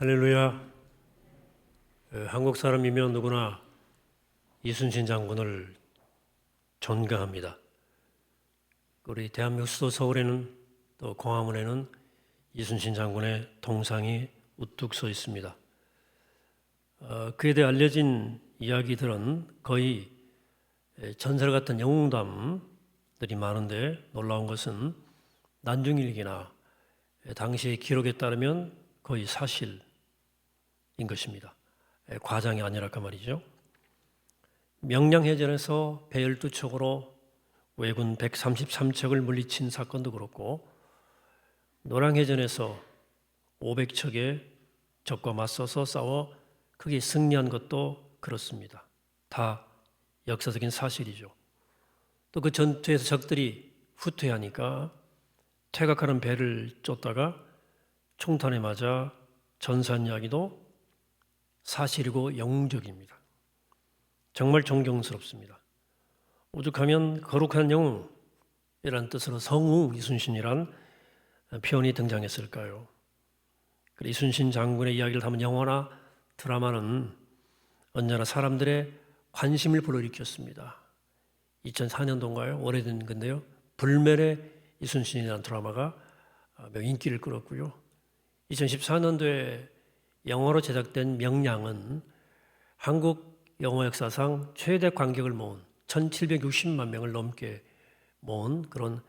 할렐루야. 한국 사람이면 누구나 이순신 장군을 존경합니다. 우리 대한민국 수도 서울에는 또 광화문에는 이순신 장군의 동상이 우뚝 서 있습니다. 그에 대해 알려진 이야기들은 거의 전설 같은 영웅담들이 많은데, 놀라운 것은 난중일기나 당시의 기록에 따르면 거의 사실인 것입니다. 과장이 아니라 그 말이죠. 명량해전에서 배 12척으로 왜군 133척을 물리친 사건도 그렇고, 노량해전에서 500척의 적과 맞서서 싸워 크게 승리한 것도 그렇습니다. 다 역사적인 사실이죠. 또 그 전투에서 적들이 후퇴하니까 퇴각하는 배를 쫓다가 총탄에 맞아 전사한 이야기도 사실이고 영웅적입니다. 정말 존경스럽습니다. 오죽하면 거룩한 영웅이라는 뜻으로 성웅 이순신이란 표현이 등장했을까요? 이순신 장군의 이야기를 담은 영화나 드라마는 언제나 사람들의 관심을 불러일으켰습니다. 2004년도인가요? 오래된 건데요. 불멸의 이순신이라는 드라마가 인기를 끌었고요. 2014년도에 영화로 제작된 명량은 한국 영화 역사상 최대 관객을 모은 1760만 명을 넘게 모은 그런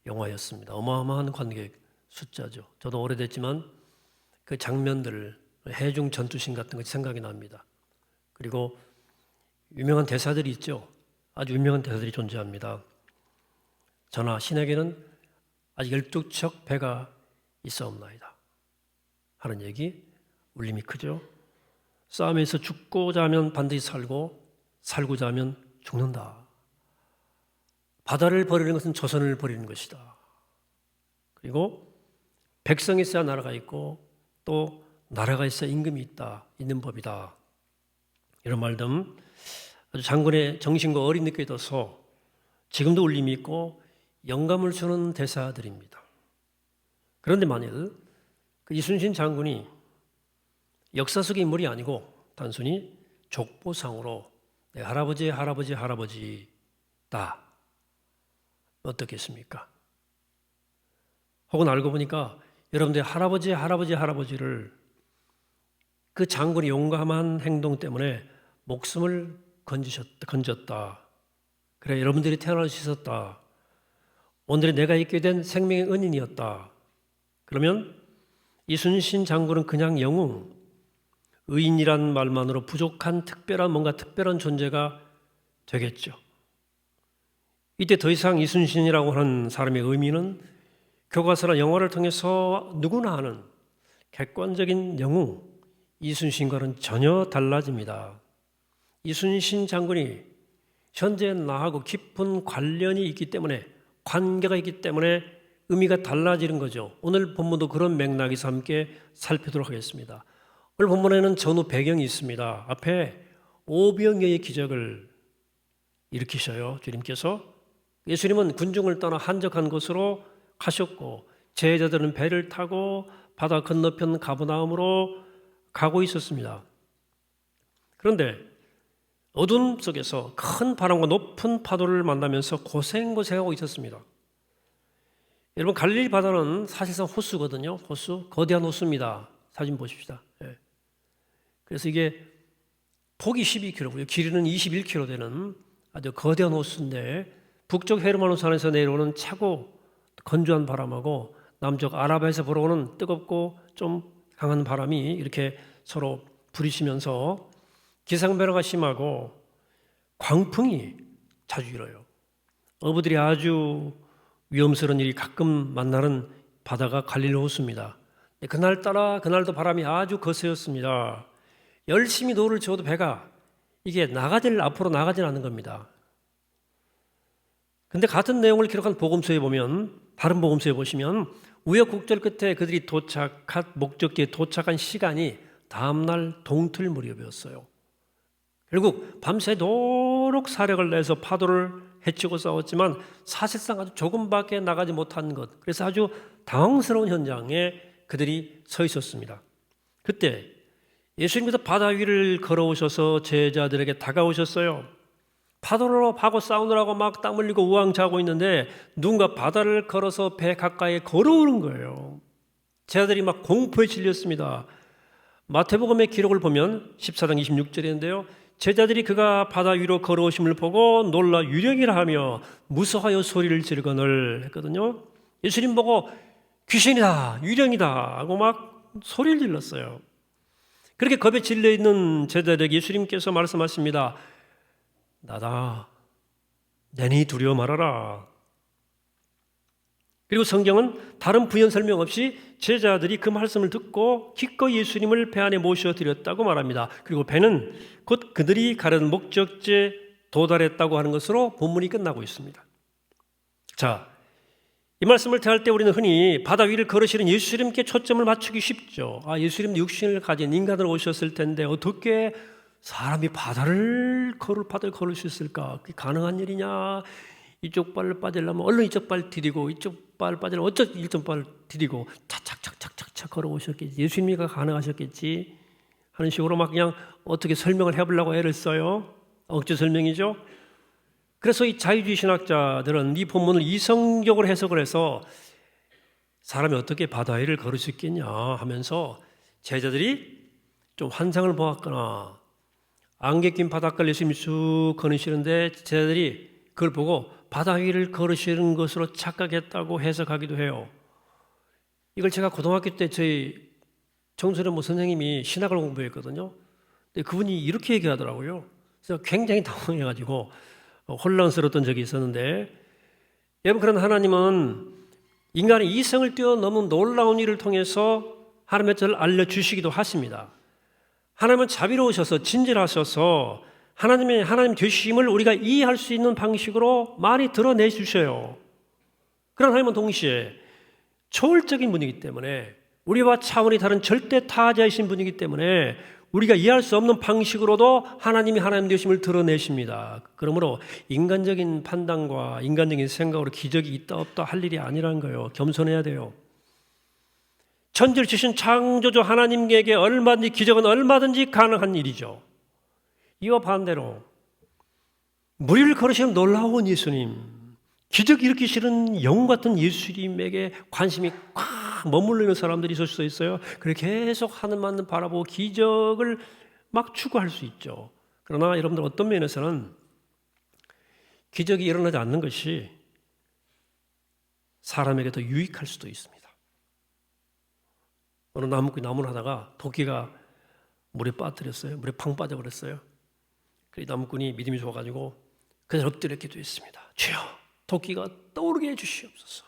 영화였습니다. 어마어마한 관객 숫자죠. 저도 오래됐지만 그 장면들, 해중 전투신 같은 것이 생각이 납니다. 그리고 유명한 대사들이 있죠. 아주 유명한 대사들이 존재합니다. 전하, 신에게는 아직 12척 배가 있사옵나이다 하는 얘기, 울림이 크죠. 싸움에서 죽고자 하면 반드시 살고 살고자 하면 죽는다. 바다를 버리는 것은 조선을 버리는 것이다. 그리고 백성이 있어야 나라가 있고 또 나라가 있어야 임금이 있는 법이다. 이런 말 등 아주 장군의 정신과 어린 느낌이 둬서 지금도 울림이 있고 영감을 주는 대사들입니다. 그런데 만일 그 이순신 장군이 역사 속의 인물이 아니고 단순히 족보상으로 내 할아버지의 할아버지다, 어떻겠습니까? 혹은 알고 보니까 여러분들의 할아버지를 그 장군의 용감한 행동 때문에 목숨을 건졌다. 그래, 여러분들이 태어날 수 있었다. 오늘의 내가 있게 된 생명의 은인이었다. 그러면 이순신 장군은 그냥 영웅, 의인이란 말만으로 부족한 뭔가 특별한 존재가 되겠죠. 이때 더 이상 이순신이라고 하는 사람의 의미는 교과서나 영화를 통해서 누구나 아는 객관적인 영웅 이순신과는 전혀 달라집니다. 이순신 장군이 현재 나하고 깊은 관련이 있기 때문에, 관계가 있기 때문에 의미가 달라지는 거죠. 오늘 본문도 그런 맥락에서 함께 살피도록 하겠습니다. 오늘 본문에는 전후 배경이 있습니다. 앞에 오병이어의 기적을 일으키셔요. 주님께서. 예수님은 군중을 떠나 한적한 곳으로 가셨고 제자들은 배를 타고 바다 건너편 가버나움으로 가고 있었습니다. 그런데 어둠 속에서 큰 바람과 높은 파도를 만나면서 고생하고 있었습니다. 여러분, 갈릴리 바다는 사실상 호수거든요. 호수, 거대한 호수입니다. 사진 보십시다. 그래서 이게 폭이 12km고요. 길이는 21km 되는 아주 거대한 호수인데, 북쪽 헤르만호산에서 내려오는 차고 건조한 바람하고 남쪽 아라바에서 불어오는 뜨겁고 좀 강한 바람이 이렇게 서로 부딪히면서 기상변화가 심하고 광풍이 자주 일어요. 어부들이 아주 위험스러운 일이 가끔 만나는 바다가 갈릴리 호수입니다. 그날도 바람이 아주 거세였습니다. 열심히 노를 저어도 배가 이게 앞으로 나가질 않는 겁니다. 근데 같은 내용을 기록한 다른 복음서에 보시면 우여곡절 끝에 그들이 목적지에 도착한 시간이 다음날 동틀 무렵이었어요. 결국 밤새도록 사력을 내서 파도를 헤치고 싸웠지만 사실상 아주 조금밖에 나가지 못한 것, 그래서 아주 당황스러운 현장에 그들이 서 있었습니다. 그때 예수님께서 바다 위를 걸어오셔서 제자들에게 다가오셨어요. 파도로 하고 싸우느라고 막 땀 흘리고 우왕좌고 있는데 누군가 바다를 걸어서 배 가까이에 걸어오는 거예요. 제자들이 막 공포에 질렸습니다. 마태복음의 기록을 보면 14장 26절인데요. 제자들이 그가 바다 위로 걸어오심을 보고 놀라 유령이라 하며 무서워하여 소리를 지르거늘 했거든요. 예수님 보고 귀신이다, 유령이다 하고 막 소리를 질렀어요. 그렇게 겁에 질려 있는 제자들에게 예수님께서 말씀하십니다. 나다, 내니 두려워 말아라. 그리고 성경은 다른 부연 설명 없이 제자들이 그 말씀을 듣고 기꺼이 예수님을 배 안에 모셔드렸다고 말합니다. 그리고 배는 곧 그들이 가려는 목적지에 도달했다고 하는 것으로 본문이 끝나고 있습니다. 자, 이 말씀을 대할 때 우리는 흔히 바다 위를 걸으시는 예수님께 초점을 맞추기 쉽죠. 예수님 육신을 가진 인간으로 오셨을 텐데 어떻게 사람이 바다를 걸을 수 있을까? 그게 가능한 일이냐? 이쪽 발을 빠지려면 얼른 이쪽 발 디디고 이쪽 발 빠지려면 어쩌 이쪽 발 디디고 착착착착착착 걸어오셨겠지. 예수님이 가능하셨겠지 하는 식으로 막 그냥 어떻게 설명을 해보려고 애를 써요. 억지 설명이죠. 그래서 이 자유주의 신학자들은 이 본문을 이성적으로 해석을 해서 사람이 어떻게 바다 위를 걸을 수 있겠냐 하면서 제자들이 좀 환상을 보았거나 안개 낀 바닷가를 예수님이 쭉 걸으시는데 제자들이 그걸 보고 바다 위를 걸으시는 것으로 착각했다고 해석하기도 해요. 이걸 제가 고등학교 때 저희 정선의 선생님이 신학을 공부했거든요. 근데 그분이 이렇게 얘기하더라고요. 그래서 굉장히 당황해가지고 혼란스러웠던 적이 있었는데, 여러분, 그런 하나님은 인간의 이성을 뛰어넘은 놀라운 일을 통해서 하나님의 뜻을 알려주시기도 하십니다. 하나님은 자비로우셔서 진실하셔서 하나님 되심을 우리가 이해할 수 있는 방식으로 많이 드러내 주셔요. 그런 하나님은 동시에 초월적인 분이기 때문에 우리와 차원이 다른 절대 타자이신 분이기 때문에 우리가 이해할 수 없는 방식으로도 하나님이 하나님 되심을 드러내십니다. 그러므로 인간적인 판단과 인간적인 생각으로 기적이 있다 없다 할 일이 아니라는 거예요. 겸손해야 돼요. 천지를 지신 창조주 하나님에게 기적은 얼마든지 가능한 일이죠. 이와 반대로 물 위를 걸으시는 놀라운 예수님, 기적 일으키시는 영웅 같은 예수님에게 관심이 꽉 머물러 있는 사람들이 있을 수 있어요. 그렇게 계속 하늘만 바라보고 기적을 막 추구할 수 있죠. 그러나 여러분들 어떤 면에서는 기적이 일어나지 않는 것이 사람에게 더 유익할 수도 있습니다. 어느 나무를 하다가 도끼가 물에 빠뜨렸어요. 물에 팡 빠져버렸어요. 그 나무꾼이 믿음이 좋아가지고 그냥 엎드려 기도했습니다. 주여, 도끼가 떠오르게 해주시옵소서.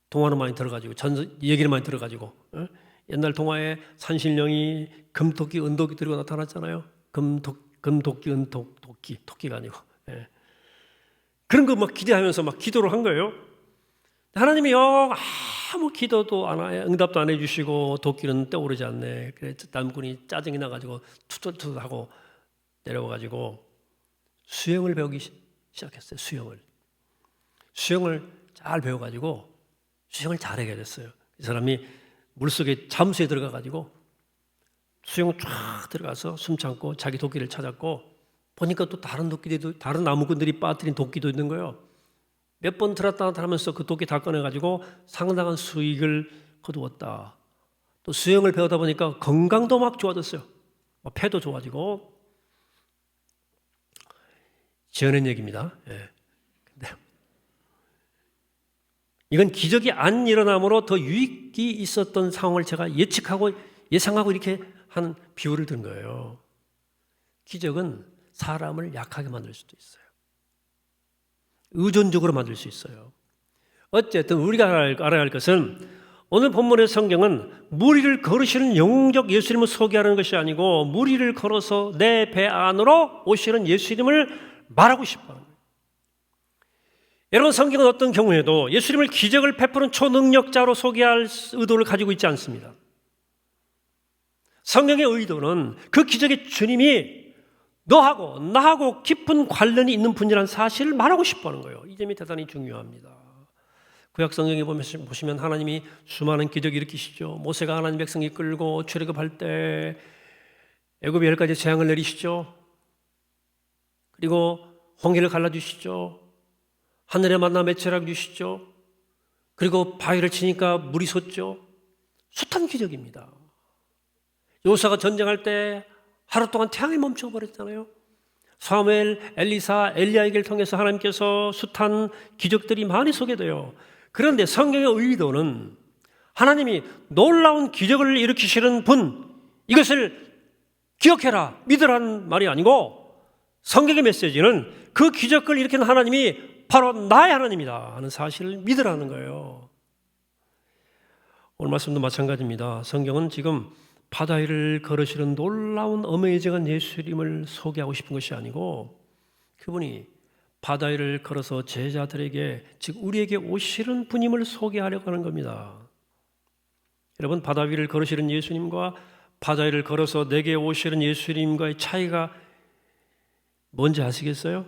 동화는 많이 들어가지고 얘기를 많이 들어가지고 옛날 동화에 산신령이 금도끼, 은도끼 들고 나타났잖아요. 금도끼, 은도끼, 도끼가 아니고 그런 거 막 기대하면서 막 기도를 한 거예요. 하나님이 아무 기도도 안 해, 응답도 안 해주시고 도끼는 떠오르지 않네. 그래서 나무꾼이 짜증이 나가지고 투덜투덜하고 내려와가지고 수영을 배우기 시작했어요. 수영을 잘 배워가지고 수영을 잘하게 됐어요. 이 사람이 물속에 잠수에 들어가가지고 수영 쫙 들어가서 숨 참고 자기 도끼를 찾았고 보니까 또 다른 나무꾼들이 빠뜨린 도끼도 있는 거예요. 몇 번 들었다 놨다 하면서 그 도끼 다 꺼내가지고 상당한 수익을 거두었다. 또 수영을 배우다 보니까 건강도 막 좋아졌어요. 폐도 좋아지고. 지어낸 얘기입니다. 근데 이건 기적이 안 일어남으로 더 유익이 있었던 상황을 제가 예상하고 이렇게 하는 비유를 든 거예요. 기적은 사람을 약하게 만들 수도 있어요. 의존적으로 만들 수 있어요. 어쨌든 우리가 알아야 할 것은 오늘 본문의 성경은 물 위를 걸으시는 영웅적 예수님을 소개하는 것이 아니고 물 위를 걸어서 내 배 안으로 오시는 예수님을 말하고 싶어요. 여러분, 성경은 어떤 경우에도 예수님을 기적을 베푸는 초능력자로 소개할 의도를 가지고 있지 않습니다. 성경의 의도는 그 기적의 주님이 너하고 나하고 깊은 관련이 있는 분이라는 사실을 말하고 싶어하는 거예요. 이 점이 대단히 중요합니다. 구약 성경에 보시면 하나님이 수많은 기적을 일으키시죠. 모세가 하나님 백성이 끌고 출애굽할 때 애굽에 10가지 재앙을 내리시죠. 그리고 홍해를 갈라주시죠. 하늘에 만나 매체락 주시죠. 그리고 바위를 치니까 물이 솟죠. 숱한 기적입니다. 요사가 전쟁할 때 하루 동안 태양이 멈춰버렸잖아요. 사무엘, 엘리사, 엘리야에게를 통해서 하나님께서 숱한 기적들이 많이 소개돼요. 그런데 성경의 의도는 하나님이 놀라운 기적을 일으키시는 분, 이것을 기억해라, 믿으라는 말이 아니고 성경의 메시지는 그 기적을 일으키는 하나님이 바로 나의 하나님이다 하는 사실을 믿으라는 거예요. 오늘 말씀도 마찬가지입니다. 성경은 지금 바다 위를 걸으시는 놀라운 어메이징한 예수님을 소개하고 싶은 것이 아니고 그분이 바다 위를 걸어서 제자들에게, 즉 우리에게 오시는 분임을 소개하려고 하는 겁니다. 여러분, 바다 위를 걸으시는 예수님과 바다 위를 걸어서 내게 오시는 예수님과의 차이가 뭔지 아시겠어요?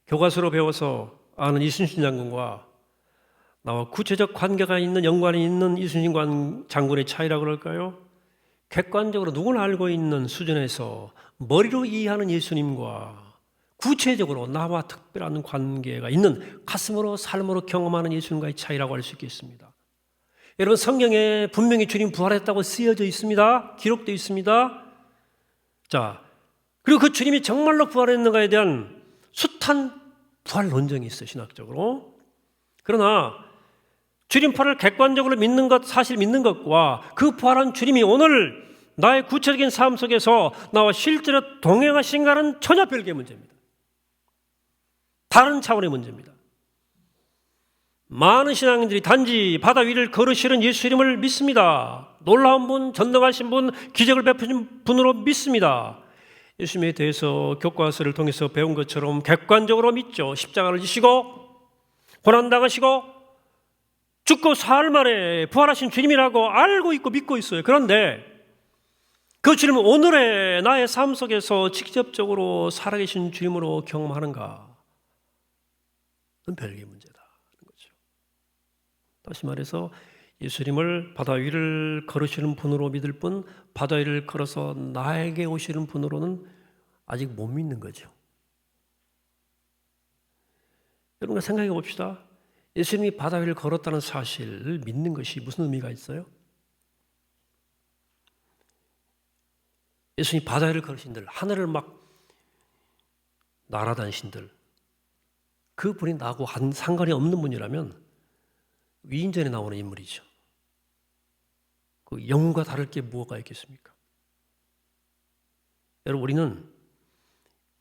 교과서로 배워서 아는 이순신 장군과 나와 구체적 관계가 있는, 연관이 있는 이순신 장군의 차이라고 그럴까요? 객관적으로 누구나 알고 있는 수준에서 머리로 이해하는 예수님과 구체적으로 나와 특별한 관계가 있는 가슴으로, 삶으로 경험하는 예수님과의 차이라고 할 수 있겠습니다. 여러분, 성경에 분명히 주님 부활했다고 쓰여져 있습니다. 기록되어 있습니다. 자, 그리고 그 주님이 정말로 부활했는가에 대한 숱한 부활 논쟁이 있어요, 신학적으로. 그러나 주님 부활을 객관적으로 믿는 것, 사실 믿는 것과 그 부활한 주님이 오늘 나의 구체적인 삶 속에서 나와 실제로 동행하신가는 전혀 별개의 문제입니다. 다른 차원의 문제입니다. 많은 신앙인들이 단지 바다 위를 걸으시는 예수님을 믿습니다. 놀라운 분, 전능하신 분, 기적을 베푸신 분으로 믿습니다. 예수님에 대해서 교과서를 통해서 배운 것처럼 객관적으로 믿죠. 십자가를 지시고 고난당하시고 죽고 사흘 만에 부활하신 주님이라고 알고 있고 믿고 있어요. 그런데 그 주님은 오늘의 나의 삶 속에서 직접적으로 살아계신 주님으로 경험하는가? 그건 별개의 문제다. 거죠. 다시 말해서 예수님을 바다 위를 걸으시는 분으로 믿을 뿐 바다 위를 걸어서 나에게 오시는 분으로는 아직 못 믿는 거죠. 여러분, 생각해 봅시다. 예수님이 바다 위를 걸었다는 사실을 믿는 것이 무슨 의미가 있어요? 예수님이 바다 위를 걸으신들, 하늘을 막 날아다니신들, 그 분이 나하고 상관이 없는 분이라면 위인전에 나오는 인물이죠. 그 영과 다를 게 뭐가 있겠습니까? 여러분, 우리는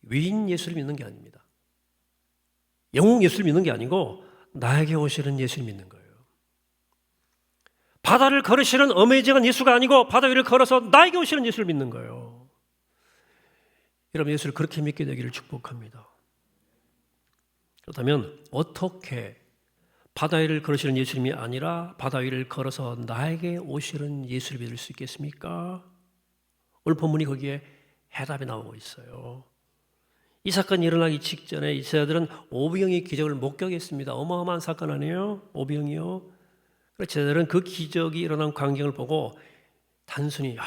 위인 예수를 믿는 게 아닙니다. 영웅 예수를 믿는 게 아니고 나에게 오시는 예수를 믿는 거예요. 바다를 걸으시는 어메이징한 예수가 아니고 바다 위를 걸어서 나에게 오시는 예수를 믿는 거예요. 여러분, 예수를 그렇게 믿게 되기를 축복합니다. 그렇다면 어떻게 바다 위를 걸으시는 예수님이 아니라 바다 위를 걸어서 나에게 오시는 예수를 믿을 수 있겠습니까? 오늘 본문이 거기에 해답이 나오고 있어요. 이 사건이 일어나기 직전에 이스라엘들은 오병이의 기적을 목격했습니다. 어마어마한 사건 아니에요? 오병이요. 그래서 제자들은 그 기적이 일어난 광경을 보고 단순히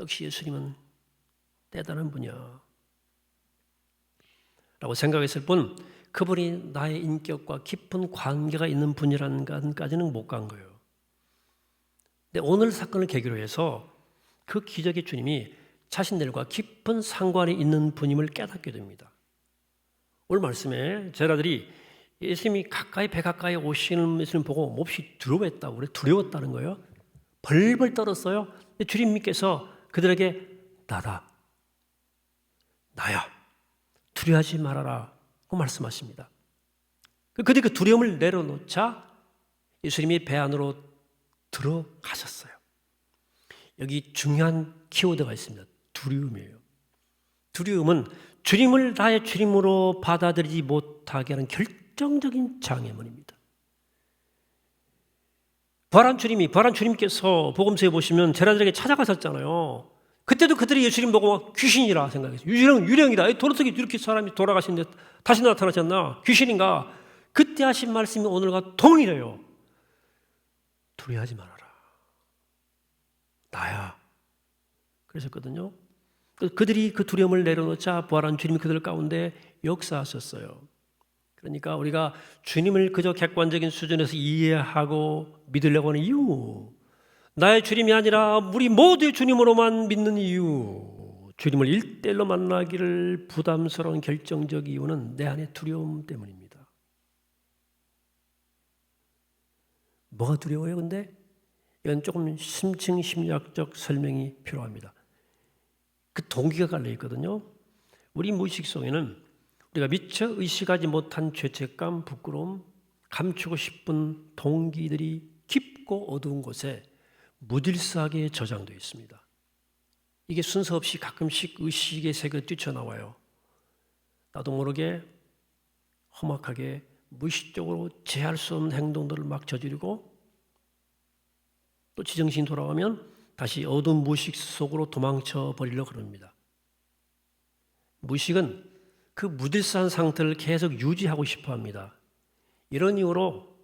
역시 예수님은 대단한 분이야 라고 생각했을 뿐 그분이 나의 인격과 깊은 관계가 있는 분이라는 것까지는 못 간 거예요. 근데 오늘 사건을 계기로 해서 그 기적의 주님이 자신들과 깊은 상관이 있는 분임을 깨닫게 됩니다. 오늘 말씀에 제자들이 예수님이 배 가까이 오시는 예수님 보고 몹시 두려워했다고 그래. 두려웠다는 거예요. 벌벌 떨었어요. 근데 주님께서 그들에게 나야, 두려워하지 말아라 고 말씀하십니다. 그들이 그 두려움을 내려놓자 예수님이 배 안으로 들어가셨어요. 여기 중요한 키워드가 있습니다. 두려움이에요. 두려움은 주님을 나의 주님으로 받아들이지 못하게 하는 결정적인 장애물입니다. 부활한 주님께서 복음서에 보시면 제자들에게 찾아가셨잖아요. 그때도 그들이 예수님 보고 귀신이라 생각했어요. 유령이다. 도로속에 이렇게 사람이 돌아가시는데 다시 나타나셨나? 귀신인가? 그때 하신 말씀이 오늘과 동일해요. 두려워하지 말아라. 나야. 그러셨거든요. 그들이 그 두려움을 내려놓자 부활한 주님이 그들 가운데 역사하셨어요. 그러니까 우리가 주님을 그저 객관적인 수준에서 이해하고 믿으려고 하는 이유, 나의 주님이 아니라 우리 모두의 주님으로만 믿는 이유, 주님을 일대일로 만나기를 부담스러운 결정적 이유는 내 안의 두려움 때문입니다. 뭐가 두려워요? 근데 이건 조금 심층 심리학적 설명이 필요합니다. 그 동기가 갈려 있거든요. 우리 무의식 속에는 우리가 미처 의식하지 못한 죄책감, 부끄러움, 감추고 싶은 동기들이 깊고 어두운 곳에 무질서하게 저장되어 있습니다. 이게 순서 없이 가끔씩 의식의 세계로 뛰쳐나와요. 나도 모르게 험악하게 무의식적으로 제할 수 없는 행동들을 막 저지르고 또 지정신이 돌아가면 다시 어두운 무의식 속으로 도망쳐 버리려고 그럽니다. 무의식은 그 무질서한 상태를 계속 유지하고 싶어 합니다. 이런 이유로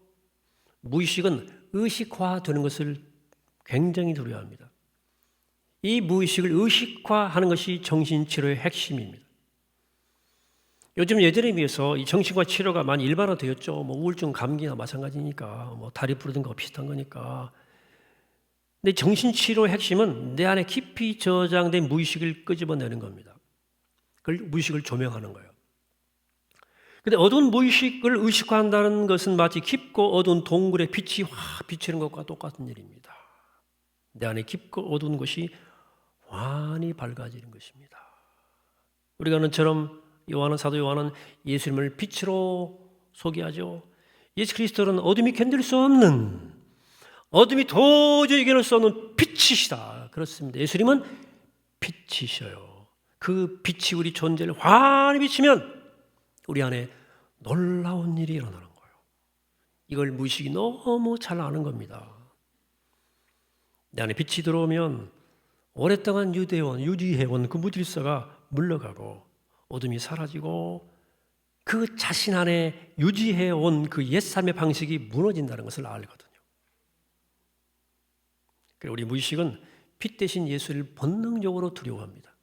무의식은 의식화되는 것을 굉장히 두려워합니다. 이 무의식을 의식화하는 것이 정신치료의 핵심입니다. 요즘 예전에 비해서 이 정신과 치료가 많이 일반화되었죠. 우울증, 감기나 마찬가지니까, 다리 부러진 거 비슷한 거니까. 근데 정신치료의 핵심은 내 안에 깊이 저장된 무의식을 끄집어내는 겁니다. 그걸 무의식을 조명하는 거예요. 근데 어두운 무의식을 의식화한다는 것은 마치 깊고 어두운 동굴에 빛이 확 비치는 것과 똑같은 일입니다. 내 안에 깊고 어두운 것이 환히 밝아지는 것입니다. 우리가 아는 처럼 사도 요한은 예수님을 빛으로 소개하죠. 예수 그리스도는 어둠이 견딜 수 없는, 어둠이 도저히 이겨낼 수 없는 빛이시다. 그렇습니다. 예수님은 빛이셔요. 그 빛이 우리 존재를 환히 비치면 우리 안에 놀라운 일이 일어나는 거예요. 이걸 무의식이 너무 잘 아는 겁니다. 내 안에 빛이 들어오면 오랫동안 유지해온 그 무질서가 물러가고 어둠이 사라지고 그 자신 안에 유지해온 그 옛삶의 방식이 무너진다는 것을 알거든요. 그래서 우리 무의식은 빛 대신 예수를 본능적으로 두려워합니다.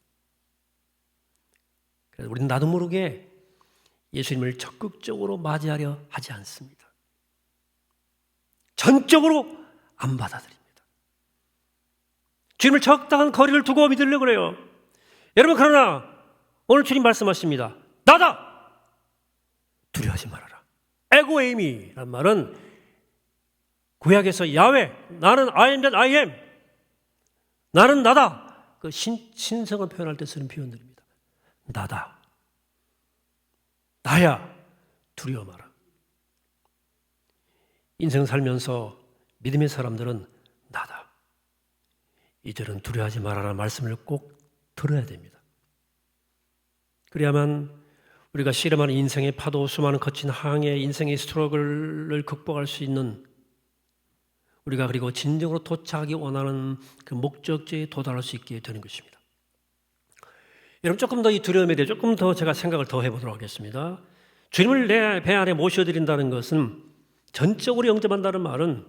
그래서 우리는 나도 모르게 예수님을 적극적으로 맞이하려 하지 않습니다. 전적으로 안 받아들입니다. 주님을 적당한 거리를 두고 믿으려고 그래요. 여러분, 그러나 오늘 주님 말씀하십니다. 나다! 두려워하지 말아라. 에고에이미란 말은 구약에서 야훼, 나는 I am that I am, 나는 나다. 그 신성을 표현할 때 쓰는 표현들입니다. 나다. 나야. 두려워 마라. 인생 살면서 믿음의 사람들은 나다. 이들은 두려워하지 말아라 말씀을 꼭 들어야 됩니다. 그래야만 우리가 씨름하는 인생의 파도, 수많은 거친 항해, 인생의 스트러글을 극복할 수 있는, 우리가 그리고 진정으로 도착하기 원하는 그 목적지에 도달할 수 있게 되는 것입니다. 여러분, 조금 더 이 두려움에 대해 조금 더 제가 생각을 더 해보도록 하겠습니다. 주님을 내 배 안에 모셔드린다는 것은, 전적으로 영접한다는 말은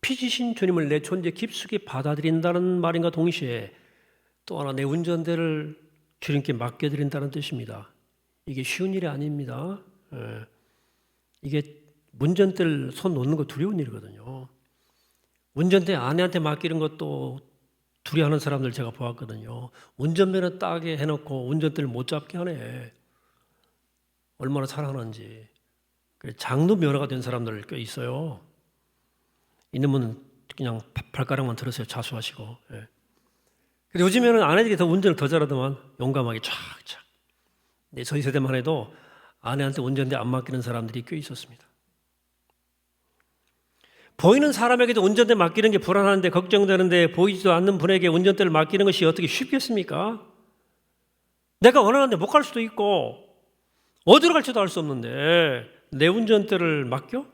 피지신 주님을 내 존재 깊숙이 받아들인다는 말인가 동시에 또 하나 내 운전대를 주님께 맡겨드린다는 뜻입니다. 이게 쉬운 일이 아닙니다. 이게 운전대를 손 놓는 거 두려운 일이거든요. 운전대 아내한테 맡기는 것도 두려워하는 사람들 제가 보았거든요. 운전면허 따게 해놓고 운전대를 못 잡게 하네. 얼마나 사랑하는지. 장로 면허가 된 사람들 꽤 있어요. 있는 분은 그냥 발가락만 들으세요. 자수하시고. 예. 요즘에는 아내들이 더 운전을 더 잘하더만 용감하게 쫙쫙. 네, 저희 세대만 해도 아내한테 운전대 안 맡기는 사람들이 꽤 있었습니다. 보이는 사람에게도 운전대 맡기는 게 불안한데, 걱정되는데 보이지도 않는 분에게 운전대를 맡기는 것이 어떻게 쉽겠습니까? 내가 원하는데 못 갈 수도 있고 어디로 갈지도 알 수 없는데 내 운전대를 맡겨?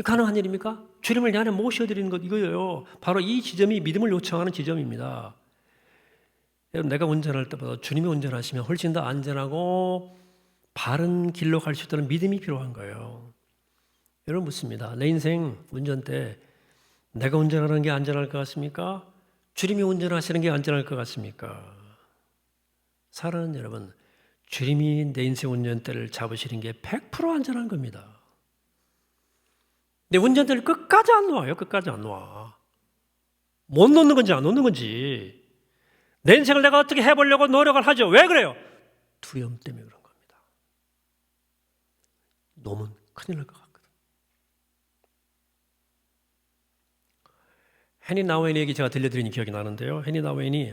가능한 일입니까? 주님을 내 안에 모셔드리는 것, 이거예요. 바로 이 지점이 믿음을 요청하는 지점입니다. 여러분, 내가 운전할 때보다 주님이 운전하시면 훨씬 더 안전하고 바른 길로 갈 수 있다는 믿음이 필요한 거예요. 여러분 묻습니다. 내 인생 운전대 내가 운전하는 게 안전할 것 같습니까? 주님이 운전하시는 게 안전할 것 같습니까? 사랑하는 여러분, 주님이 내 인생 운전대를 잡으시는 게 100% 안전한 겁니다. 내 운전대를 끝까지 안 놓아요. 끝까지 안 놓아. 못 놓는 건지 안 놓는 건지. 내 인생을 내가 어떻게 해보려고 노력을 하죠. 왜 그래요? 두려움 때문에 그런 겁니다. 놓으면 큰일 날 것 같거든. 해니 나우엔의 얘기 제가 들려드린 기억이 나는데요. 해니 나우엔이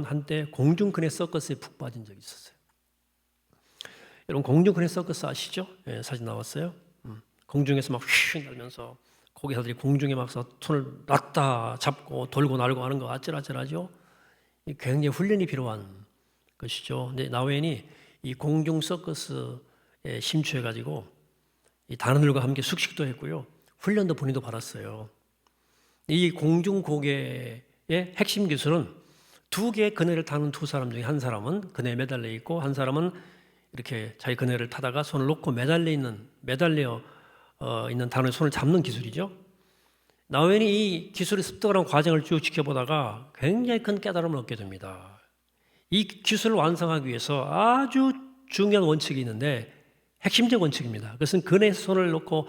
한때 공중근해 서커스에 푹 빠진 적이 있었어요. 여러분 공중근해 서커스 아시죠? 예, 사진 나왔어요. 공중에서 막 휙 날면서 고기사들이 공중에 막 손을 놨다 잡고 돌고 날고 하는 거 아찔아찔하죠? 굉장히 훈련이 필요한 것이죠. 근데 나우엔이 이 공중 서커스에 심취해가지고 이 단원들과 함께 숙식도 했고요. 훈련도 본인도 받았어요. 이 공중 고개의 핵심 기술은 두 개의 그네를 타는 두 사람 중에 한 사람은 그네에 매달려 있고 한 사람은 이렇게 자기 그네를 타다가 손을 놓고 매달려 있는 단어의 손을 잡는 기술이죠. 나우엔이 이 기술을 습득하는 과정을 쭉 지켜보다가 굉장히 큰 깨달음을 얻게 됩니다. 이 기술을 완성하기 위해서 아주 중요한 원칙이 있는데 핵심적 원칙입니다. 그것은 그네에 손을 놓고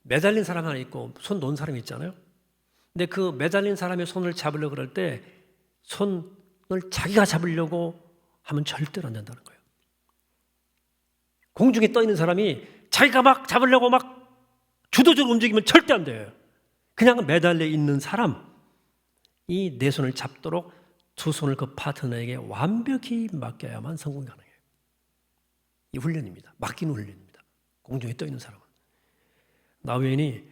매달린 사람 하나 있고 손 놓은 사람이 있잖아요. 근데 그 매달린 사람의 손을 잡으려고 그럴 때 손을 자기가 잡으려고 하면 절대로 안 된다는 거예요. 공중에 떠 있는 사람이 자기가 막 잡으려고 막 주도적으로 움직이면 절대 안 돼요. 그냥 매달려 있는 사람이 내 손을 잡도록 두 손을 그 파트너에게 완벽히 맡겨야만 성공이 가능해요. 이 훈련입니다. 맡기는 훈련입니다. 공중에 떠 있는 사람은. 나우엔이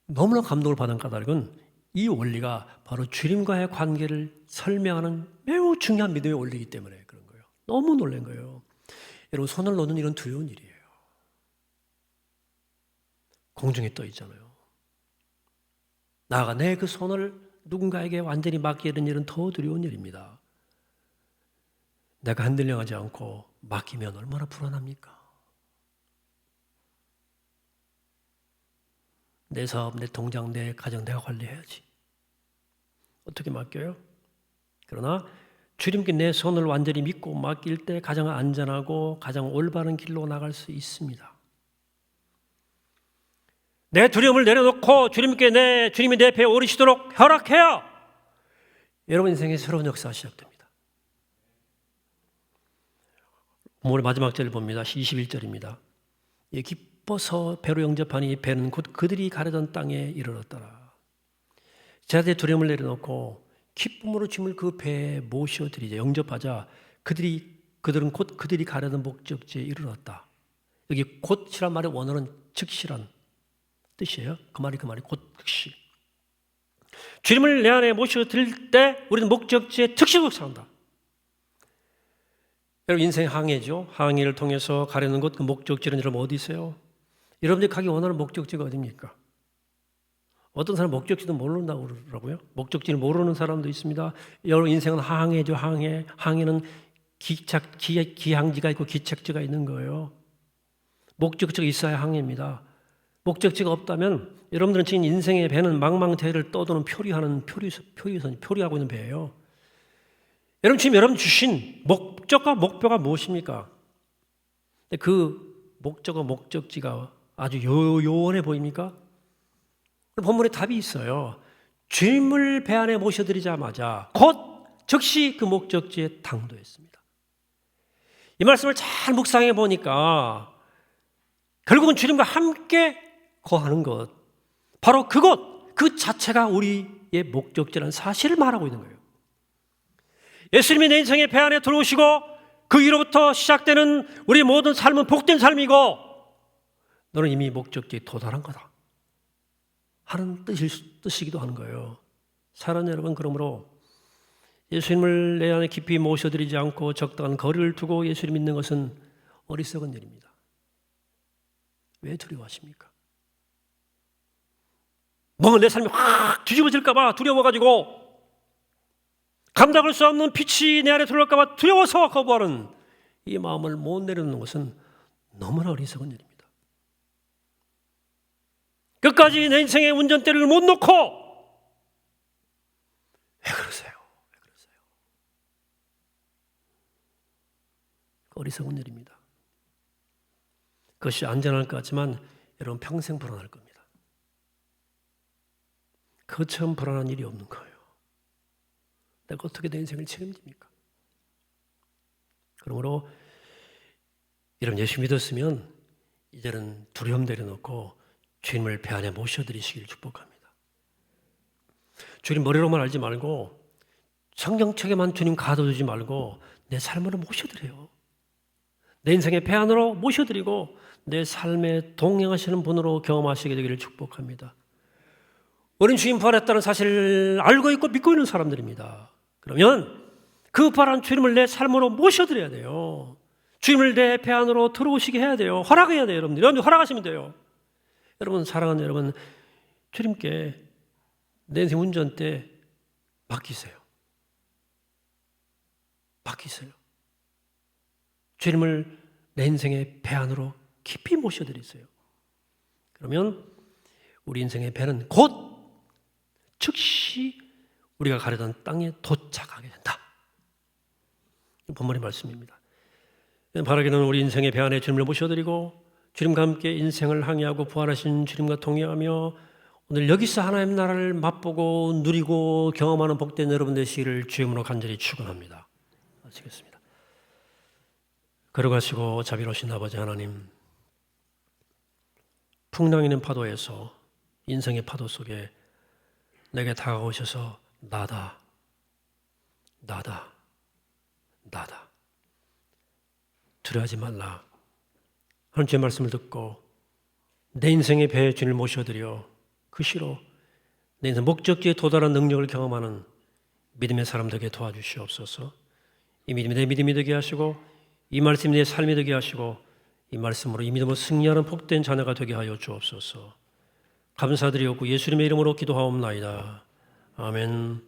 너무나 감동을 받은 까닭은 이 원리가 바로 주님과의 관계를 설명하는 매우 중요한 믿음의 원리이기 때문에 그런 거예요. 너무 놀란 거예요. 여러분 손을 놓는 일은 두려운 일이에요. 공중에 떠 있잖아요. 나아가 내 그 손을 누군가에게 완전히 맡기게 되는 일은 더 두려운 일입니다. 내가 흔들려가지 않고 맡기면 얼마나 불안합니까? 내 사업, 내 통장, 내 가정 내가 관리해야지. 어떻게 맡겨요? 그러나 주님께 내 손을 완전히 믿고 맡길 때 가장 안전하고 가장 올바른 길로 나갈 수 있습니다. 내 두려움을 내려놓고 주님이 내 배에 오르시도록 허락해야 여러분 인생의 새로운 역사가 시작됩니다. 오늘 마지막 절을 봅니다. 21절입니다. 기뻐서 배로 영접하니 배는 곧 그들이 가려던 땅에 이르렀더라. 제자들의 두려움을 내려놓고 기쁨으로 주님을 그 배에 모셔드리자. 영접하자. 그들은 곧 그들이 가려던 목적지에 이르렀다. 여기 곧이란 말의 원어는 즉시란 뜻이에요. 그 말이 곧 즉시. 주님을 내 안에 모셔드릴 때 우리는 목적지에 즉시 도착한다. 여러분 인생 항해죠. 항해를 통해서 가려는 곳, 그 목적지는 여러분 어디 있어요? 여러분들이 가기 원하는 목적지가 어디입니까? 어떤 사람 목적지도 모른다고 그러더라고요. 목적지를 모르는 사람도 있습니다. 여러분 인생은 항해죠. 항해는 기항지가 있고 기착지가 있는 거예요. 목적지가 있어야 항해입니다. 목적지가 없다면 여러분들은 지금 인생의 배는 망망대해를 떠도는 표류하고 있는 배예요. 여러분 지금 여러분 주신 목적과 목표가 무엇입니까? 그 목적과 목적지가 아주 요원해 보입니까? 본문에 답이 있어요. 주님을 배 안에 모셔드리자마자 곧 즉시 그 목적지에 당도했습니다. 이 말씀을 잘 묵상해 보니까 결국은 주님과 함께 거하는 것, 바로 그곳 그 자체가 우리의 목적지라는 사실을 말하고 있는 거예요. 예수님이 내 인생의 배 안에 들어오시고 그 위로부터 시작되는 우리 모든 삶은 복된 삶이고 너는 이미 목적지에 도달한 거다 하는 뜻이기도 하는 거예요. 사랑하는 여러분, 그러므로 예수님을 내 안에 깊이 모셔드리지 않고 적당한 거리를 두고 예수를 믿는 것은 어리석은 일입니다. 왜 두려워하십니까? 뭔가 내 삶이 확 뒤집어질까 봐 두려워가지고 감당할 수 없는 빛이 내 안에 들어올까 봐 두려워서 거부하는 이 마음을 못 내려놓는 것은 너무나 어리석은 일입니다. 끝까지 내 인생의 운전대를 못 놓고 왜 그러세요? 왜 그러세요? 어리석은 일입니다. 그것이 안전할 것 같지만 여러분 평생 불안할 겁니다. 그처럼 불안한 일이 없는 거예요. 내가 어떻게 내 인생을 책임집니까? 그러므로 여러분 예수 믿었으면 이제는 두려움 내려놓고 주님을 배 안에 모셔드리시길 축복합니다. 주님 머리로만 알지 말고 성경책에만 주님 가둬두지 말고 내 삶으로 모셔드려요. 내 인생의 배 안으로 모셔드리고 내 삶에 동행하시는 분으로 경험하시게 되기를 축복합니다. 우린 주님 부활했다는 사실을 알고 있고 믿고 있는 사람들입니다. 그러면 그 부활한 주님을 내 삶으로 모셔드려야 돼요. 주님을 내 배 안으로 들어오시게 해야 돼요. 허락해야 돼요. 여러분 허락하시면 돼요. 여러분 사랑하는 여러분, 주님께 내 인생 운전대 맡기세요. 맡기세요. 주님을 내 인생의 배 안으로 깊이 모셔드리세요. 그러면 우리 인생의 배는 곧 즉시 우리가 가려던 땅에 도착하게 된다. 본문의 말씀입니다. 바라기는 우리 인생의 배 안에 주님을 모셔드리고 주님과 함께 인생을 항해하고 부활하신 주님과 동행하며 오늘 여기서 하나님의 나라를 맛보고 누리고 경험하는 복된 여러분 되시기를 주님으로 간절히 축원합니다. 마치겠습니다. 걸어가시고 자비로우신 아버지 하나님, 풍랑이는 파도에서 인생의 파도 속에 내게 다가오셔서 나다, 나다, 나다. 두려워하지 말라. 하나님 주의 말씀을 듣고 내 인생의 배에 주님을 모셔드려 그 시로 내 인생 목적지에 도달한 능력을 경험하는 믿음의 사람들에게 도와주시옵소서. 이 믿음이 내 믿음이 되게 하시고 이 말씀이 내 삶이 되게 하시고 이 말씀으로 이 믿음으로 승리하는 복된 자녀가 되게 하여 주옵소서. 감사드리옵고 예수님의 이름으로 기도하옵나이다. 아멘.